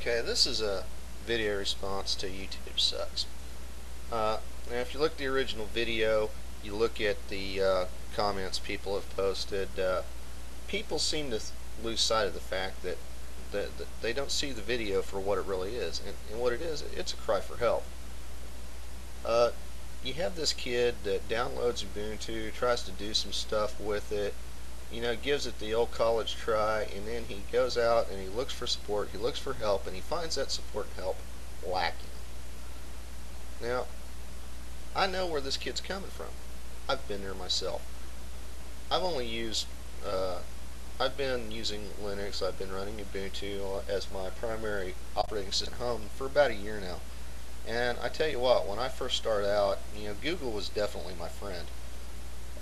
Okay, this is a video response to YouTube sucks. Now if you look at the original video, you look at the comments people have posted, people seem to lose sight of the fact that they don't see the video for what it really is. And what it is, it's a cry for help. You have this kid that downloads Ubuntu, tries to do some stuff with it, gives it the old college try, and then he goes out and he looks for support, he looks for help, and he finds that support and help lacking. Now, I know where this kid's coming from. I've been there myself. I've only used, I've been using Linux, I've been running Ubuntu as my primary operating system at home for about a year now. And I tell you what, when I first started out, Google was definitely my friend.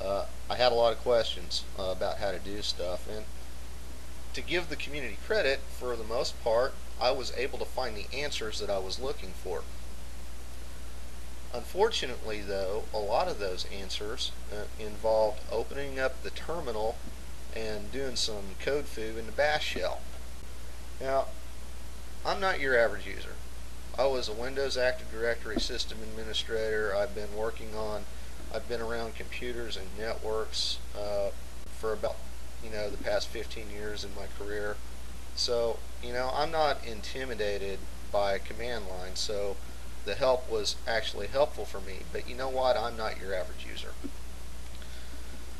I had a lot of questions about how to do stuff, and to give the community credit, for the most part, I was able to find the answers that I was looking for. Unfortunately, though, a lot of those answers involved opening up the terminal and doing some code foo in the bash shell. Now, I'm not your average user. I was a Windows Active Directory system administrator. I've been around computers and networks for about the past 15 years in my career. So I'm not intimidated by a command line, so the help was actually helpful for me. But you know what? I'm not your average user.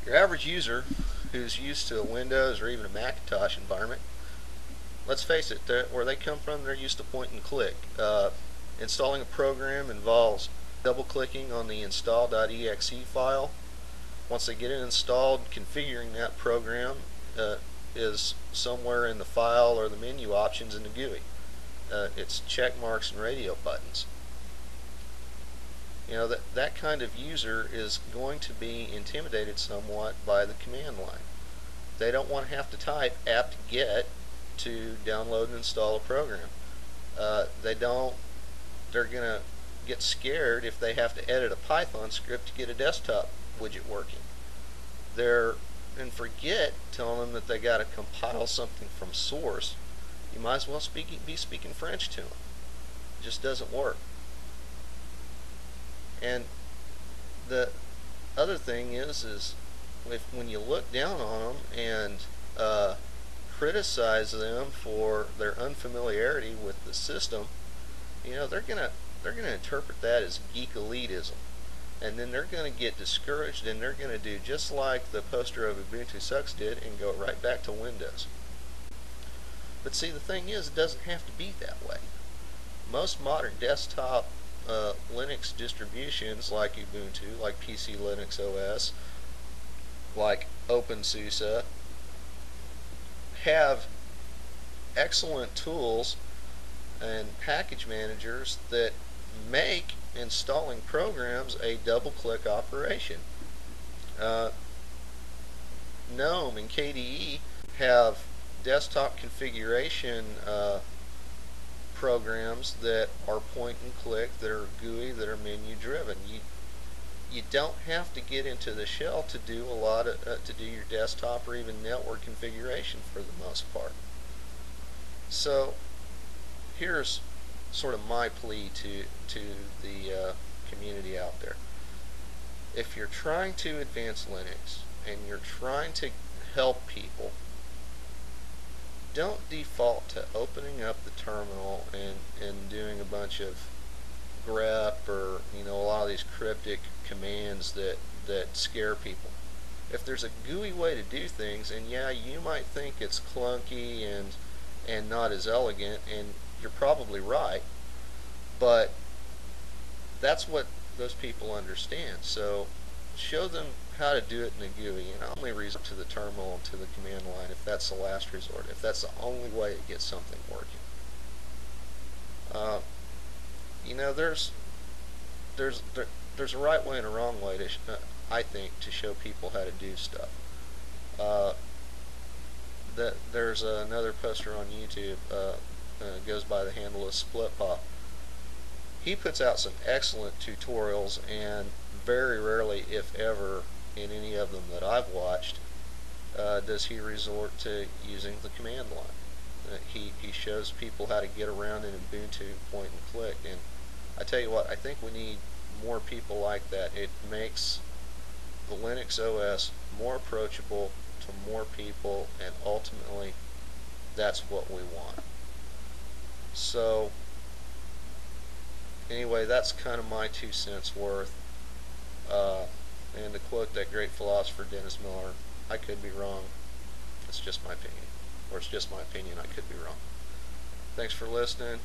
Your average user who's used to a Windows or even a Macintosh environment, let's face it, where they come from, they're used to point and click. Installing a program involves double-clicking on the install.exe file. Once they get it installed, configuring that program is somewhere in the file or the menu options in the GUI. It's check marks and radio buttons. That kind of user is going to be intimidated somewhat by the command line. They don't want to have to type apt-get to download and install a program. They're going to get scared if they have to edit a Python script to get a desktop widget working. And forget telling them that they got to compile something from source. You might as well be speaking French to them. It just doesn't work. And the other thing is when you look down on them and criticize them for their unfamiliarity with the system, they're gonna interpret that as geek elitism, and then they're gonna get discouraged, and they're gonna do just like the poster of Ubuntu Sucks did and go right back to Windows. But see, the thing is, it doesn't have to be that way. Most modern desktop Linux distributions like Ubuntu, like PC Linux OS, like OpenSUSE, have excellent tools and package managers that make installing programs a double-click operation. GNOME and KDE have desktop configuration programs that are point and click, that are GUI, that are menu driven. You don't have to get into the shell to do to do your desktop or even network configuration for the most part. So here's sort of my plea to the community out there. If you're trying to advance Linux and you're trying to help people, don't default to opening up the terminal and doing a bunch of grep or a lot of these cryptic commands that scare people. If there's a GUI way to do things, and yeah, you might think it's clunky and not as elegant, and you're probably right, but that's what those people understand. So show them how to do it in the GUI, and only resort to the terminal and to the command line if that's the last resort, if that's the only way to get something working. There's a right way and a wrong way to I think, to show people how to do stuff. There's another poster on YouTube, goes by the handle of SplitPop. He puts out some excellent tutorials, and very rarely, if ever, in any of them that I've watched, does he resort to using the command line. He shows people how to get around in Ubuntu point and click. And I tell you what, I think we need more people like that. It makes the Linux OS more approachable to more people, and ultimately that's what we want. So anyway, that's kind of my 2 cents worth. And to quote that great philosopher Dennis Miller, I could be wrong. It's just my opinion. Or it's just my opinion, I could be wrong. Thanks for listening.